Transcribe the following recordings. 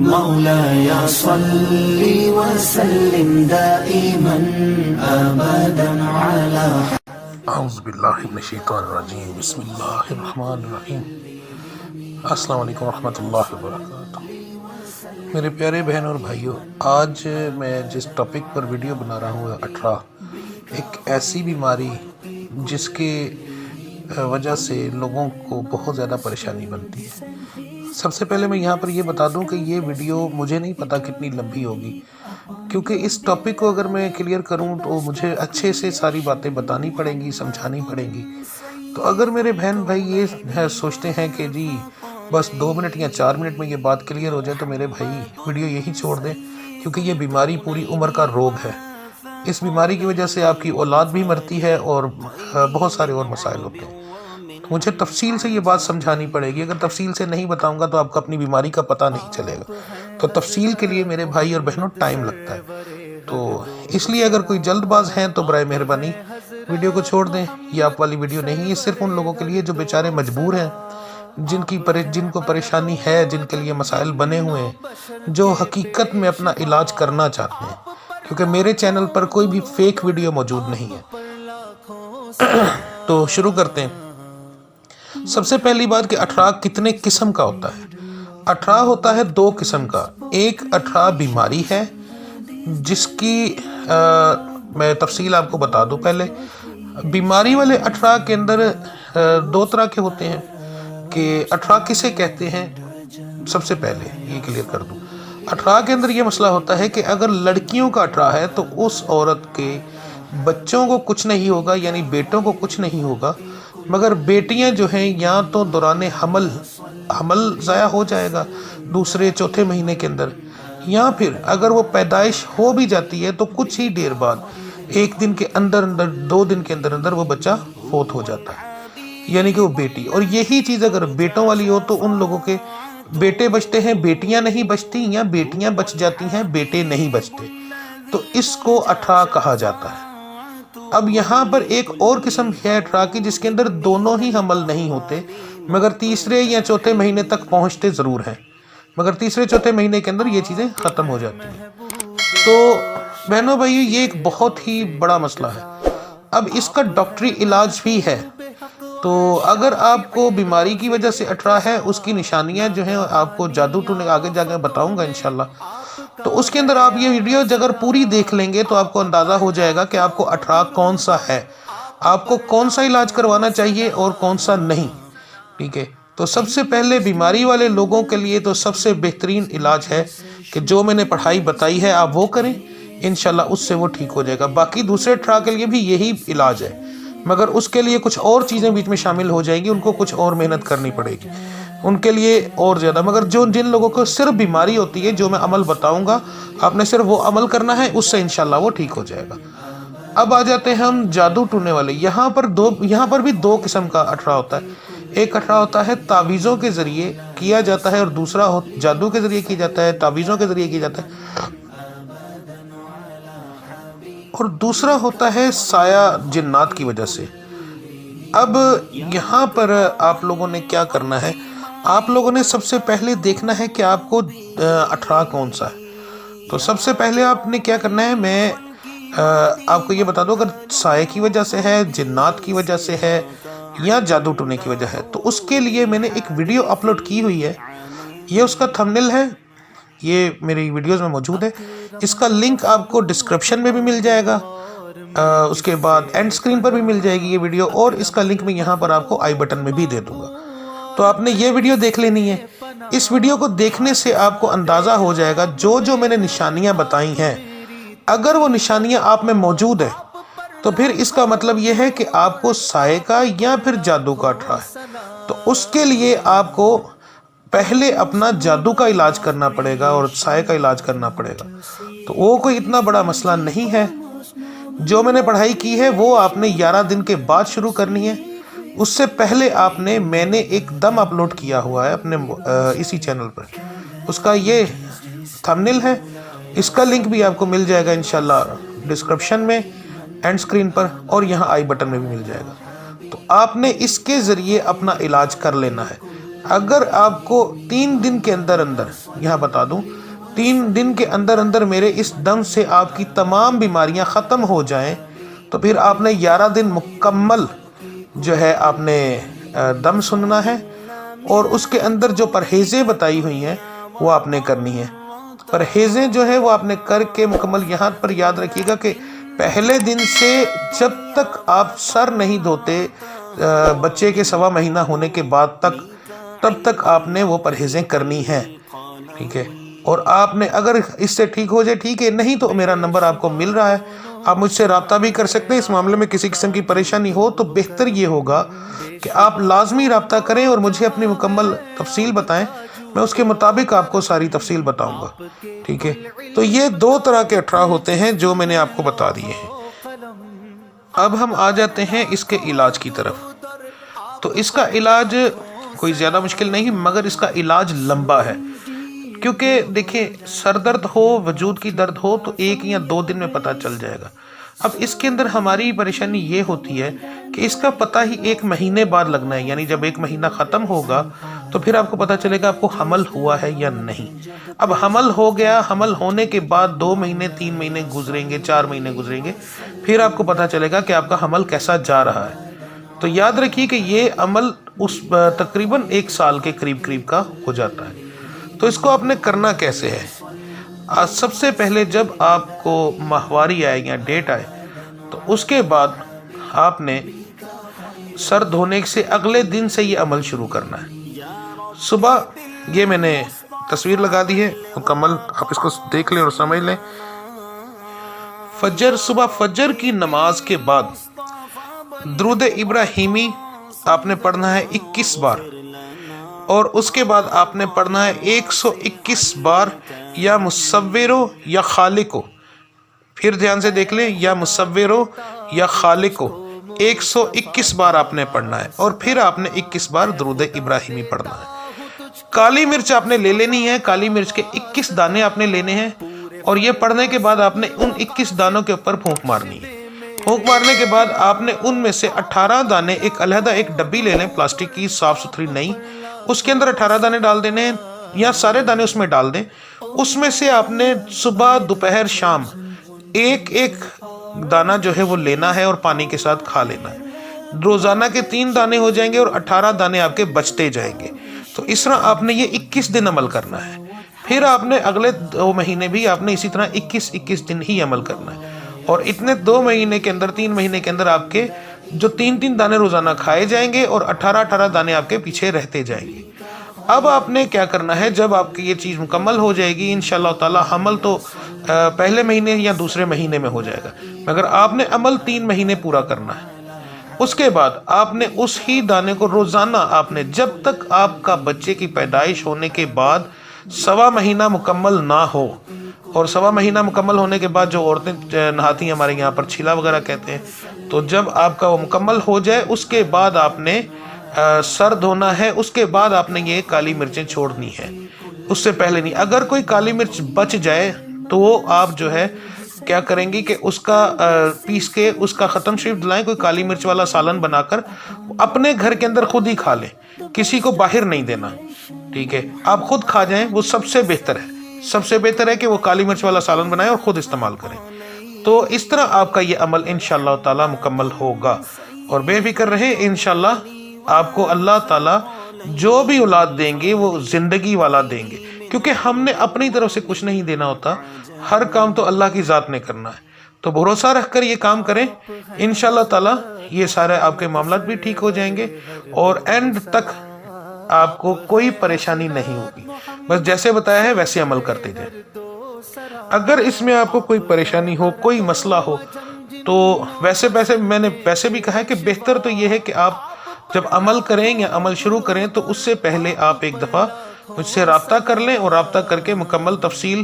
مولاي صل وسلم دائما ابدا على اعوذ باللہ من الشیطان الرجیم بسم اللہ الرحمن الرحیم۔ السلام علیکم ورحمۃ اللہ وبرکاتہ۔ میرے پیارے بہن اور بھائیوں، آج میں جس ٹاپک پر ویڈیو بنا رہا ہوں 18 ایک ایسی بیماری جس کے وجہ سے لوگوں کو بہت زیادہ پریشانی بنتی ہے۔ سب سے پہلے میں یہاں پر یہ بتا دوں کہ یہ ویڈیو مجھے نہیں پتا کتنی لمبی ہوگی، کیونکہ اس ٹاپک کو اگر میں کلیئر کروں تو مجھے اچھے سے ساری باتیں بتانی پڑیں گی، سمجھانی پڑیں گی۔ تو اگر میرے بہن بھائی یہ سوچتے ہیں کہ جی بس 2 منٹ یا 4 منٹ میں یہ بات کلیئر ہو جائے تو میرے بھائی ویڈیو یہی چھوڑ دیں، کیونکہ یہ بیماری پوری عمر کا روگ ہے۔ اس بیماری کی وجہ سے آپ کی اولاد بھی مرتی ہے اور بہت سارے اور مسائل ہوتے ہیں۔ مجھے تفصیل سے یہ بات سمجھانی پڑے گی، اگر تفصیل سے نہیں بتاؤں گا تو آپ کو اپنی بیماری کا پتہ نہیں چلے گا۔ تو تفصیل کے لیے میرے بھائی اور بہنوں ٹائم لگتا ہے، تو اس لیے اگر کوئی جلد باز ہیں تو برائے مہربانی ویڈیو کو چھوڑ دیں۔ یہ آپ والی ویڈیو نہیں ہے، صرف ان لوگوں کے لیے جو بیچارے مجبور ہیں، جن کو پریشانی ہے، جن کے لیے مسائل بنے ہوئے ہیں، جو حقیقت میں اپنا علاج کرنا چاہتے ہیں، کیونکہ میرے چینل پر کوئی بھی فیک ویڈیو موجود نہیں ہے۔ تو شروع کرتے ہیں۔ سب سے پہلی بات کہ 18 کتنے قسم کا ہوتا ہے؟ 18 ہوتا ہے 2 قسم کا۔ ایک 18 بیماری ہے جس کی میں تفصیل آپ کو بتا دوں۔ پہلے بیماری والے 18 کے اندر 2 طرح کے ہوتے ہیں کہ 18 کسے کہتے ہیں۔ سب سے پہلے یہ کلیئر کر دوں، 18 کے اندر یہ مسئلہ ہوتا ہے کہ اگر لڑکیوں کا 18 ہے تو اس عورت کے بچوں کو کچھ نہیں ہوگا، یعنی بیٹوں کو کچھ نہیں ہوگا، مگر بیٹیاں جو ہیں یا تو دوران حمل ضائع ہو جائے گا دوسرے چوتھے مہینے کے اندر، یا پھر اگر وہ پیدائش ہو بھی جاتی ہے تو کچھ ہی دیر بعد 1 دن کے اندر 2 دن کے اندر وہ بچہ فوت ہو جاتا ہے، یعنی کہ وہ بیٹی۔ اور یہی چیز اگر بیٹوں والی ہو تو ان لوگوں کے بیٹے بچتے ہیں، بیٹیاں نہیں بچتی، یا بیٹیاں بچ جاتی ہیں، بیٹے نہیں بچتے، تو اس کو 18 کہا جاتا ہے۔ اب یہاں پر ایک اور قسم ہے 18 کی جس کے اندر دونوں ہی حمل نہیں ہوتے، مگر تیسرے یا چوتھے مہینے تک پہنچتے ضرور ہیں، مگر تیسرے چوتھے مہینے کے اندر یہ چیزیں ختم ہو جاتی ہیں۔ تو بہنوں بھائیو، یہ ایک بہت ہی بڑا مسئلہ ہے۔ اب اس کا ڈاکٹری علاج بھی ہے۔ تو اگر آپ کو بیماری کی وجہ سے 18 ہے، اس کی نشانیاں جو ہیں آپ کو جادو ٹونے آگے جا کے بتاؤں گا انشاءاللہ۔ تو اس کے اندر آپ یہ ویڈیو اگر پوری دیکھ لیں گے تو آپ کو اندازہ ہو جائے گا کہ آپ کو 18 کون سا ہے، آپ کو کون سا علاج کروانا چاہیے اور کون سا نہیں، ٹھیک ہے۔ تو سب سے پہلے بیماری والے لوگوں کے لیے تو سب سے بہترین علاج ہے کہ جو میں نے پڑھائی بتائی ہے آپ وہ کریں، انشاءاللہ اس سے وہ ٹھیک ہو جائے گا۔ باقی دوسرے 18 کے لیے بھی یہی علاج ہے، مگر اس کے لیے کچھ اور چیزیں بیچ میں شامل ہو جائیں گی، ان کو کچھ اور محنت کرنی پڑے گی ان کے لیے اور زیادہ۔ مگر جن لوگوں کو صرف بیماری ہوتی ہے، جو میں عمل بتاؤں گا آپ نے صرف وہ عمل کرنا ہے، اس سے انشاءاللہ وہ ٹھیک ہو جائے گا۔ اب آ جاتے ہیں ہم جادو ٹونے والے۔ یہاں پر بھی 2 قسم کا 18 ہوتا ہے۔ ایک 18 ہوتا ہے تعویذوں کے ذریعے کیا جاتا ہے، اور دوسرا جادو کے ذریعے کیا جاتا ہے، تعویذوں کے ذریعے کیا جاتا ہے، اور دوسرا ہوتا ہے سایہ جنات کی وجہ سے۔ اب یہاں پر آپ لوگوں نے کیا کرنا ہے، آپ لوگوں نے سب سے پہلے دیکھنا ہے کہ آپ کو 18 کون سا ہے۔ تو سب سے پہلے آپ نے کیا کرنا ہے، میں آپ کو یہ بتا دوں، اگر سائے کی وجہ سے ہے، جنات کی وجہ سے ہے، یا جادو ٹونے کی وجہ ہے، تو اس کے لیے میں نے ایک ویڈیو اپلوڈ کی ہوئی ہے۔ یہ اس کا تھمبنیل ہے، یہ میری ویڈیوز میں موجود ہے۔ اس کا لنک آپ کو ڈسکرپشن میں بھی مل جائے گا، اس کے بعد اینڈ سکرین پر بھی مل جائے گی یہ ویڈیو، اور اس کا لنک میں یہاں پر آپ کو آئی بٹن میں بھی دے دوں گا۔ تو آپ نے یہ ویڈیو دیکھ لینی ہے۔ اس ویڈیو کو دیکھنے سے آپ کو اندازہ ہو جائے گا جو میں نے نشانیاں بتائی ہیں، اگر وہ نشانیاں آپ میں موجود ہیں تو پھر اس کا مطلب یہ ہے کہ آپ کو سائے کا یا پھر جادو کا 18 ہے۔ تو اس کے لیے آپ کو پہلے اپنا جادو کا علاج کرنا پڑے گا اور سائے کا علاج کرنا پڑے گا۔ تو وہ کوئی اتنا بڑا مسئلہ نہیں ہے۔ جو میں نے پڑھائی کی ہے وہ آپ نے 11 دن کے بعد شروع کرنی ہے۔ اس سے پہلے میں نے ایک دم اپلوڈ کیا ہوا ہے اپنے اسی چینل پر، اس کا یہ تھمبنیل ہے۔ اس کا لنک بھی آپ کو مل جائے گا انشاءاللہ ڈسکرپشن میں، اینڈ سکرین پر، اور یہاں آئی بٹن میں بھی مل جائے گا۔ تو آپ نے اس کے ذریعے اپنا علاج کر لینا ہے۔ اگر آپ کو 3 دن کے اندر یہاں بتا دوں 3 دن کے اندر میرے اس دم سے آپ کی تمام بیماریاں ختم ہو جائیں تو پھر آپ نے 11 دن مکمل جو ہے آپ نے دم سننا ہے، اور اس کے اندر جو پرہیزیں بتائی ہوئی ہیں وہ آپ نے کرنی ہے۔ پرہیزیں جو ہے وہ آپ نے کر کے مکمل، یہاں پر یاد رکھیے گا کہ پہلے دن سے جب تک آپ سر نہیں دھوتے بچے کے 1.25 مہینہ ہونے کے بعد تک، تب تک آپ نے وہ پرہیزیں کرنی ہیں، ٹھیک ہے؟ اور آپ نے اگر اس سے ٹھیک ہو جائے ٹھیک ہے، نہیں تو میرا نمبر آپ کو مل رہا ہے، آپ مجھ سے رابطہ بھی کر سکتے ہیں۔ اس معاملے میں کسی قسم کی پریشانی ہو تو بہتر یہ ہوگا کہ آپ لازمی رابطہ کریں اور مجھے اپنی مکمل تفصیل بتائیں، میں اس کے مطابق آپ کو ساری تفصیل بتاؤں گا، ٹھیک ہے؟ تو یہ 2 طرح کے 18 ہوتے ہیں جو میں نے آپ کو بتا دیے ہیں۔ اب ہم آ جاتے ہیں اس کے علاج کی طرف۔ تو اس کا علاج کوئی زیادہ مشکل نہیں، مگر اس کا علاج لمبا ہے، کیونکہ دیکھیں سر درد ہو، وجود کی درد ہو تو 1 یا 2 دن میں پتہ چل جائے گا۔ اب اس کے اندر ہماری پریشانی یہ ہوتی ہے کہ اس کا پتہ ہی 1 مہینے بعد لگنا ہے، یعنی جب 1 مہینہ ختم ہوگا تو پھر آپ کو پتہ چلے گا آپ کو حمل ہوا ہے یا نہیں۔ اب حمل ہو گیا، حمل ہونے کے بعد 2 مہینے 3 مہینے گزریں گے، 4 مہینے گزریں گے، پھر آپ کو پتہ چلے گا کہ آپ کا حمل کیسا جا رہا ہے۔ تو یاد رکھیے کہ یہ عمل اس تقریباً 1 سال کے قریب کا ہو جاتا ہے۔ تو اس کو آپ نے کرنا کیسے ہے؟ سب سے پہلے جب آپ کو ماہواری آئے یا ڈیٹ آئے تو اس کے بعد آپ نے سر دھونے سے اگلے دن سے یہ عمل شروع کرنا ہے۔ صبح، یہ میں نے تصویر لگا دی ہے مکمل، آپ اس کو دیکھ لیں اور سمجھ لیں۔ صبح فجر کی نماز کے بعد درود ابراہیمی آپ نے پڑھنا ہے 21 بار، اور اس کے بعد آپ نے پڑھنا ہے 121 بار یا مصورو یا خالقو۔ پھر دھیان سے دیکھ لیں، یا مصورو یا خالقو 121 بار آپ نے پڑھنا ہے، اور پھر آپ نے 21 بار درود ابراہیمی پڑھنا ہے۔ کالی مرچ آپ نے لے لینی ہے، کالی مرچ کے 21 دانے آپ نے لینے ہیں، اور یہ پڑھنے کے بعد آپ نے ان 21 دانوں کے اوپر پھونک مارنی ہے۔ پھونک مارنے کے بعد آپ نے ان میں سے 18 دانے ایک علیحدہ ایک ڈبی لے لیں، پلاسٹک کی صاف ستھری نہیں، اس کے اندر 18 دانے ڈال دینے ہیں، یا سارے دانے اس میں ڈال دیں۔ اس میں سے آپ نے صبح دوپہر شام ایک دانہ جو ہے وہ لینا ہے اور پانی کے ساتھ کھا لینا ہے۔ روزانہ کے 3 دانے ہو جائیں گے اور 18 دانے آپ کے بچتے جائیں گے۔ تو اس طرح آپ نے یہ 21 دن عمل کرنا ہے۔ پھر آپ نے اگلے 2 مہینے بھی آپ نے اسی طرح 21 دن ہی عمل کرنا ہے، اور اتنے 2 مہینے کے اندر 3 مہینے کے اندر آپ کے جو 3 دانے روزانہ کھائے جائیں گے اور 18 دانے آپ کے پیچھے رہتے جائیں گے۔ اب آپ نے کیا کرنا ہے، جب آپ کی یہ چیز مکمل ہو جائے گی انشاءاللہ تعالی، حمل تو پہلے مہینے یا دوسرے مہینے میں ہو جائے گا، مگر آپ نے عمل 3 مہینے پورا کرنا ہے۔ اس کے بعد آپ نے اس ہی دانے کو روزانہ آپ نے جب تک آپ کا بچے کی پیدائش ہونے کے بعد 1.25 مہینہ مکمل نہ ہو، اور 1.25 مہینہ مکمل ہونے کے بعد جو عورتیں نہاتی ہیں ہمارے یہاں پر چھیلا وغیرہ کہتے ہیں، تو جب آپ کا وہ مکمل ہو جائے اس کے بعد آپ نے سر دھونا ہے، اس کے بعد آپ نے یہ کالی مرچیں چھوڑنی ہے، اس سے پہلے نہیں۔ اگر کوئی کالی مرچ بچ جائے تو وہ آپ جو ہے کیا کریں گی کہ اس کا پیس کے اس کا ختم شریف دلائیں، کوئی کالی مرچ والا سالن بنا کر اپنے گھر کے اندر خود ہی کھا لیں، کسی کو باہر نہیں دینا، ٹھیک ہے؟ آپ خود کھا جائیں، وہ سب سے بہتر ہے، سب سے بہتر ہے کہ وہ کالی مرچ والا سالن بنائیں اور خود استعمال کریں۔ تو اس طرح آپ کا یہ عمل انشاءاللہ تعالی مکمل ہوگا، اور بے فکر رہیں، انشاءاللہ آپ کو اللہ تعالی جو بھی اولاد دیں گے وہ زندگی والا دیں گے، کیونکہ ہم نے اپنی طرف سے کچھ نہیں دینا ہوتا، ہر کام تو اللہ کی ذات نے کرنا ہے۔ تو بھروسہ رکھ کر یہ کام کریں، انشاءاللہ تعالی یہ سارے آپ کے معاملات بھی ٹھیک ہو جائیں گے، اور اینڈ تک آپ کو کوئی پریشانی نہیں ہوگی۔ بس جیسے بتایا ہے ویسے عمل کرتے جائیں۔ اگر اس میں آپ کو کوئی پریشانی ہو، کوئی مسئلہ ہو، تو ویسے میں نے ویسے بھی کہا ہے کہ بہتر تو یہ ہے کہ آپ جب عمل کریں یا عمل شروع کریں تو اس سے پہلے آپ ایک دفعہ مجھ سے رابطہ کر لیں، اور رابطہ کر کے مکمل تفصیل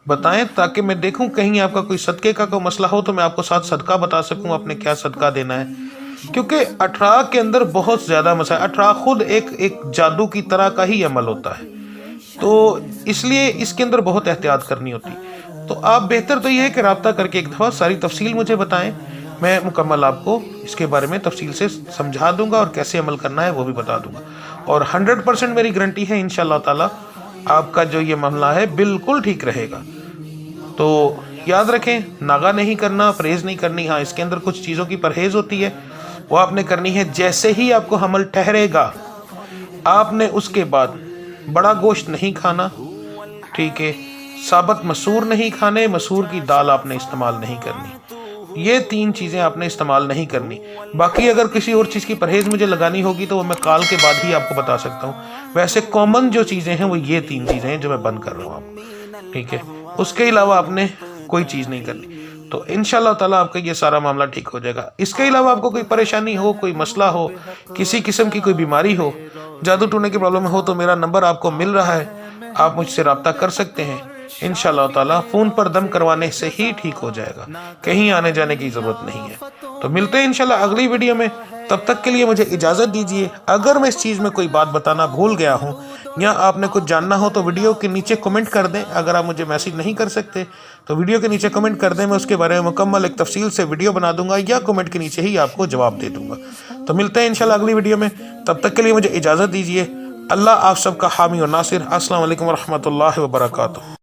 بتائیں، تاکہ میں دیکھوں کہیں آپ کا کوئی صدقے کا کوئی مسئلہ ہو تو میں آپ کو ساتھ صدقہ بتا سکوں، آپ نے کیا صدقہ دینا ہے۔ کیونکہ 18 کے اندر بہت زیادہ مسائل، 18 خود ایک جادو کی طرح کا ہی عمل ہوتا ہے، تو اس لیے اس کے اندر بہت احتیاط کرنی ہوتی۔ تو آپ بہتر تو یہ ہے کہ رابطہ کر کے ایک دفعہ ساری تفصیل مجھے بتائیں، میں مکمل آپ کو اس کے بارے میں تفصیل سے سمجھا دوں گا، اور کیسے عمل کرنا ہے وہ بھی بتا دوں گا۔ اور 100% میری گارنٹی ہے انشاءاللہ تعالی آپ کا جو یہ معاملہ ہے بالکل ٹھیک رہے گا۔ تو یاد رکھیں، ناغہ نہیں کرنا، پرہیز نہیں کرنی۔ ہاں، اس کے اندر کچھ چیزوں کی پرہیز ہوتی ہے، وہ آپ نے کرنی ہے۔ جیسے ہی آپ کو حمل ٹھہرے گا، آپ نے اس کے بعد بڑا گوشت نہیں کھانا، ٹھیک ہے، ثابت مسور نہیں کھانے، مسور کی دال آپ نے استعمال نہیں کرنی، یہ 3 چیزیں آپ نے استعمال نہیں کرنی۔ باقی اگر کسی اور چیز کی پرہیز مجھے لگانی ہوگی تو وہ میں کال کے بعد ہی آپ کو بتا سکتا ہوں۔ ویسے کامن جو چیزیں ہیں وہ یہ 3 چیزیں ہیں جو میں بند کر رہا ہوں آپ، ٹھیک ہے، اس کے علاوہ آپ نے کوئی چیز نہیں کرنی۔ تو انشاءاللہ تعالیٰ آپ کا یہ سارا معاملہ ٹھیک ہو جائے گا۔ اس کے علاوہ آپ کو کوئی پریشانی ہو، کوئی مسئلہ ہو، کسی قسم کی کوئی بیماری ہو، جادو ٹونے کی پرابلم ہو، تو میرا نمبر آپ کو مل رہا ہے، آپ مجھ سے رابطہ کر سکتے ہیں۔ انشاءاللہ تعالیٰ فون پر دم کروانے سے ہی ٹھیک ہو جائے گا، کہیں آنے جانے کی ضرورت نہیں ہے۔ تو ملتے ہیں انشاءاللہ اگلی ویڈیو میں، تب تک کے لیے مجھے اجازت دیجیے۔ اگر میں اس چیز میں کوئی بات بتانا بھول گیا ہوں یا آپ نے کچھ جاننا ہو تو ویڈیو کے نیچے کمنٹ کر دیں۔ اگر آپ مجھے میسج نہیں کر سکتے تو ویڈیو کے نیچے کمنٹ کر دیں، میں اس کے بارے میں مکمل ایک تفصیل سے ویڈیو بنا دوں گا یا کمنٹ کے نیچے ہی آپ کو جواب دے دوں گا۔ تو ملتے ہیں انشاءاللہ اگلی ویڈیو میں، تب تک کے لیے مجھے اجازت دیجیے۔ اللہ آپ سب کا حامی و ناصر۔ السلام علیکم ورحمۃ اللہ وبرکاتہ۔